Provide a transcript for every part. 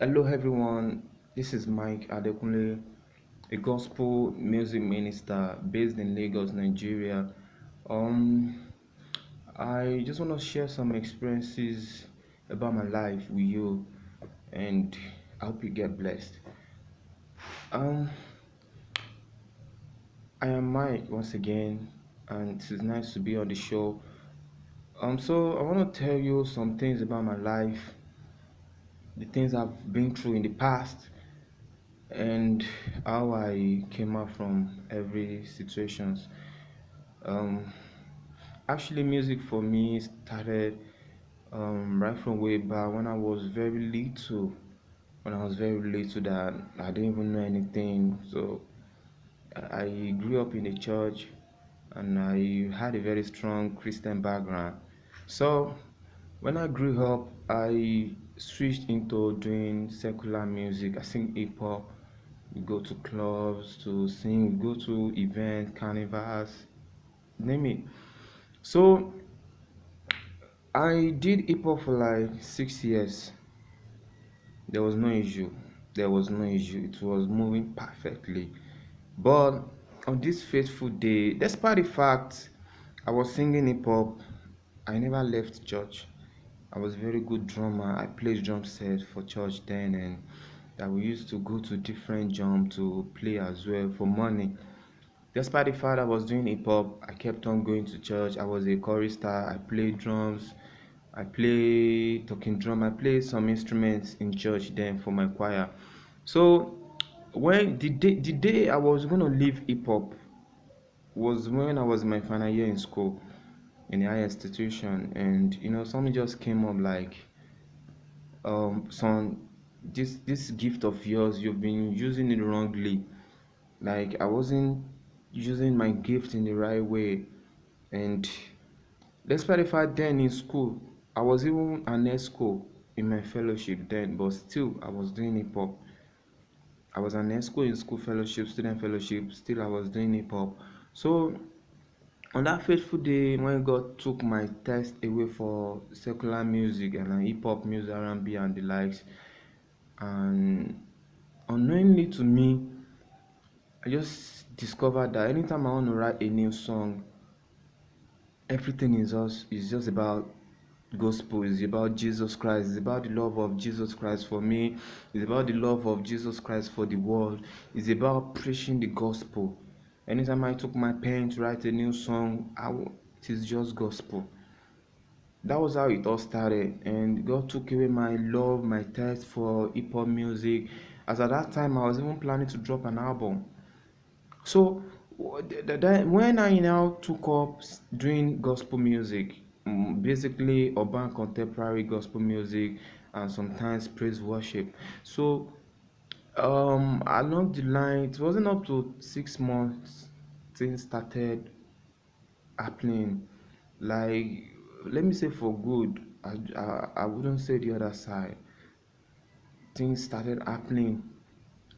Hello everyone, this is Mike Adekunle, a gospel music minister based in Lagos, Nigeria. Um, I just want to share some experiences about my life with you, and I hope you get blessed. Um, I am Mike once again, and it is nice to be on the show. So I want to tell you some things about my life, the things I've been through in the past, and how I came out from every situations. Um, Actually, music for me started right from way back when I was very little. When I was very little, that I didn't even know anything. So I grew up in a church, and I had a very strong Christian background. So when I grew up, I switched into doing secular music. I sing hip hop. We go to clubs to sing. We go to events, carnivals, name it. So I did hip hop for like 6 years. There was no issue. There was no issue. It was moving perfectly. But on this fateful day, despite the fact I was singing hip hop, I never left church. I was a very good drummer. I played drum set for church then, and that we used to go to different jump to play as well for money. Despite the fact I was doing hip hop, I kept on going to church. I was a chorister. I played drums. I play talking drum. I play some instruments in church then for my choir. So when the day I was gonna leave hip hop was when I was in my final year in school in a higher institution, and something just came up like, son, this gift of yours, you've been using it wrongly. Like I wasn't using my gift in the right way, and despite the fact then in school, I was even an ESCO in my fellowship then, but still I was doing hip hop. I was an ESCO in school fellowship, student fellowship, still I was doing hip hop. So on that fateful day when God took my test away for secular music and hip hop music, R&B and the likes, and unknowingly to me, I just discovered that anytime I want to write a new song, everything is just about gospel. It's about Jesus Christ. It's about the love of Jesus Christ for me. It's about the love of Jesus Christ for the world. It's about preaching the gospel. Anytime I took my pen to write a new song, it is just gospel. That was how it all started, and God took away my love, my taste for hip hop music. As at that time, I was even planning to drop an album. So when I now took up doing gospel music, basically urban contemporary gospel music and sometimes praise worship. So along the line, it wasn't up to 6 months things started happening. Like, let me say for good. I wouldn't say the other side. Things started happening,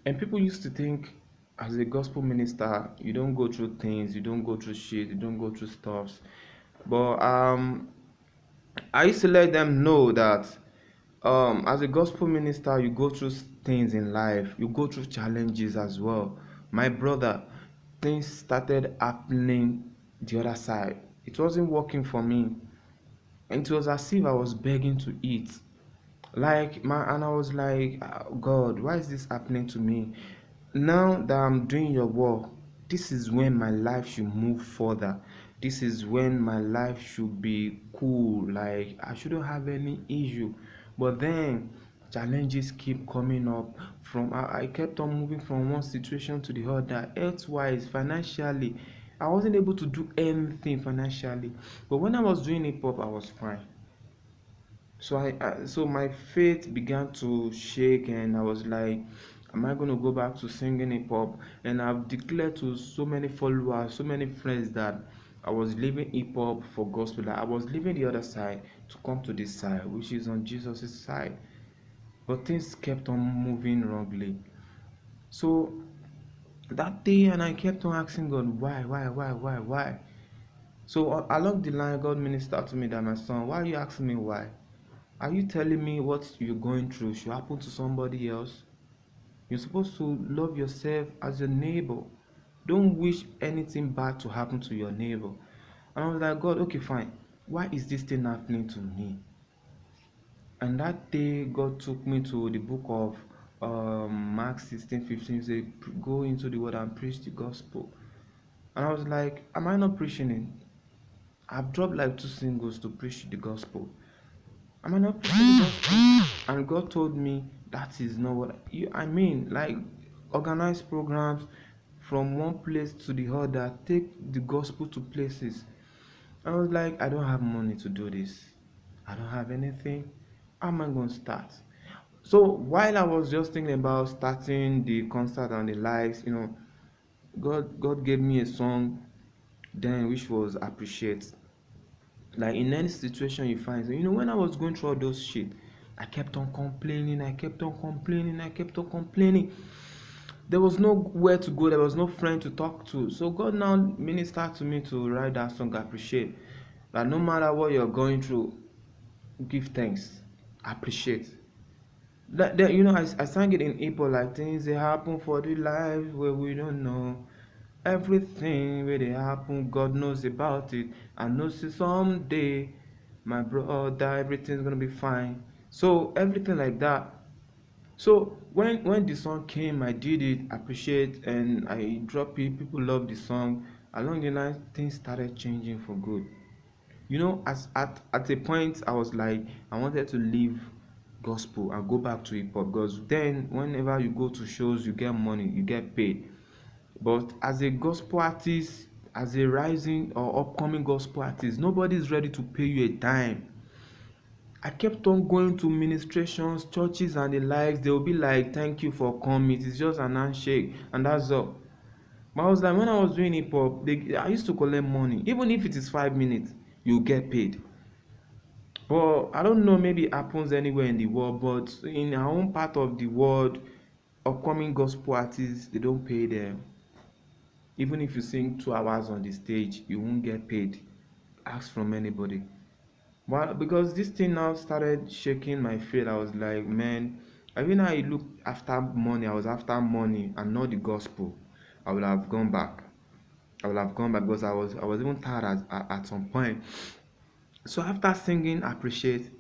and people used to think, as a gospel minister, you don't go through things, you don't go through shit, you don't go through stuffs. But I used to let them know that as a gospel minister, you go through things in life, you go through challenges as well. My brother, things started happening the other side. It wasn't working for me, and it was as if I was begging to eat. And I was like, God, why is this happening to me? Now that I'm doing your work, this is when my life should move further. This is when my life should be cool. Like, I shouldn't have any issue. But then challenges keep coming up. I kept on moving from one situation to the other, health wise, financially. I wasn't able to do anything financially. But when I was doing hip hop, I was fine. So my faith began to shake, and I was like, am I going to go back to singing hip hop? And I've declared to so many followers, so many friends, that I was leaving hip hop for gospel, that I was leaving the other side to come to this side, which is on Jesus' side. But things kept on moving wrongly. So that day, and I kept on asking God, why? So along the line, God ministered to me that, my son, why are you asking me why? Are you telling me what you're going through should happen to somebody else? You're supposed to love yourself as your neighbor. Don't wish anything bad to happen to your neighbor. And I was like, God, okay, fine. Why is this thing happening to me? And that day, God took me to the book of Mark 16:15. Say, go into the world and preach the gospel. And I was like, am I not preaching it? I've dropped like 2 singles to preach the gospel. Am I not preaching the gospel? And God told me that is not what I mean. Like, organize programs from one place to the other, take the gospel to places. I was like, I don't have money to do this. I don't have anything. How am I going to start? So while I was just thinking about starting the concert and the lives, God gave me a song then which was appreciate. Like in any situation you find, when I was going through all those shit, I kept on complaining, I kept on complaining, I kept on complaining. There was nowhere to go, there was no friend to talk to. So God now ministered to me to write that song, appreciate. That no matter what you're going through, give thanks, appreciate. I sang it in Igbo, like things they happen for the life where we don't know. Everything where they happen, God knows about it. I know see someday, my brother, everything's gonna be fine. So everything like that. So when the song came, I did it, appreciate, and I dropped it. People loved the song. Along the line, things started changing for good. As at a point, I was like, I wanted to leave gospel and go back to hip hop because then, whenever you go to shows, you get money, you get paid. But as a gospel artist, as a rising or upcoming gospel artist, nobody is ready to pay you a dime. I kept on going to ministrations, churches, and the likes. They will be like, "Thank you for coming. It's just an handshake, and that's all." But I was like, when I was doing hip hop, I used to collect money. Even if it is 5 minutes, you get paid. But I don't know, maybe it happens anywhere in the world, but in our own part of the world, upcoming gospel artists, they don't pay them. Even if you sing 2 hours on the stage, you won't get paid. Ask from anybody. But because this thing now started shaking my faith, I was like, man, I mean, I look after money. I was after money and not the gospel. I would have gone back. I would have gone back because I was even tired at some point. So after singing appreciate,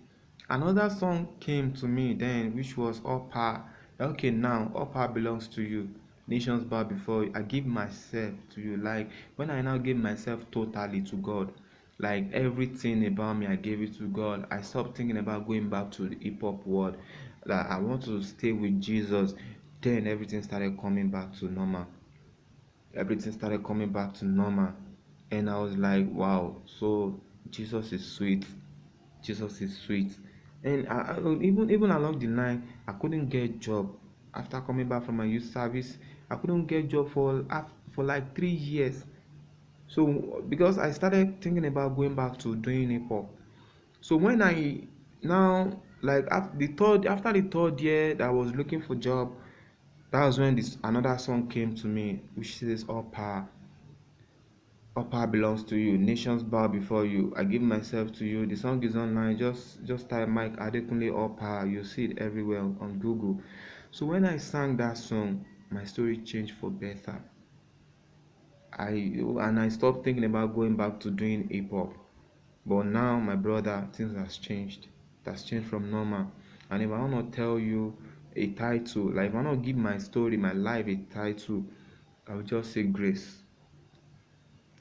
another song came to me then which was all power. Okay, now all power belongs to you. Nations bow before you. I give myself to you. Like when I now give myself totally to God, like everything about me I gave it to God. I stopped thinking about going back to the hip hop world. Like I want to stay with Jesus. Then everything started coming back to normal. Everything started coming back to normal. And I was like, wow, so Jesus is sweet. Jesus is sweet. And even along the line, I couldn't get job after coming back from my youth service. I couldn't get job for like 3 years. So because I started thinking about going back to doing hip hop. So when I now like after the third year that I was looking for job, that was when this another song came to me, which says all power belongs to you. Nations bow before you. I give myself to you. The song is online. Just type Mike Adekunle all power. You see it everywhere on Google. So when I sang that song, my story changed for better. I stopped thinking about going back to doing hip hop. But now, my brother, things has changed. It has changed from normal. And if I want to tell you a title, like if I want to give my story, my life a title, I will just say grace.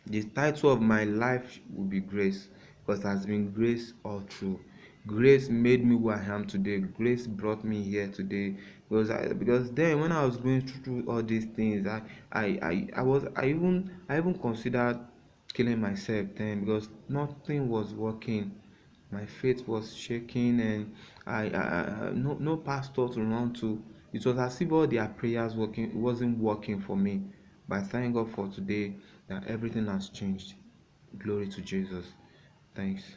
The title of my life will be grace because it has been grace all through. Grace made me who I am today. Grace brought me here today because then when I was going through all these things, I even considered killing myself then because nothing was working. My faith was shaking and no pastor to run to. It was as if all their prayers working it wasn't working for me. But I thank God for today that everything has changed. Glory to Jesus. Thanks.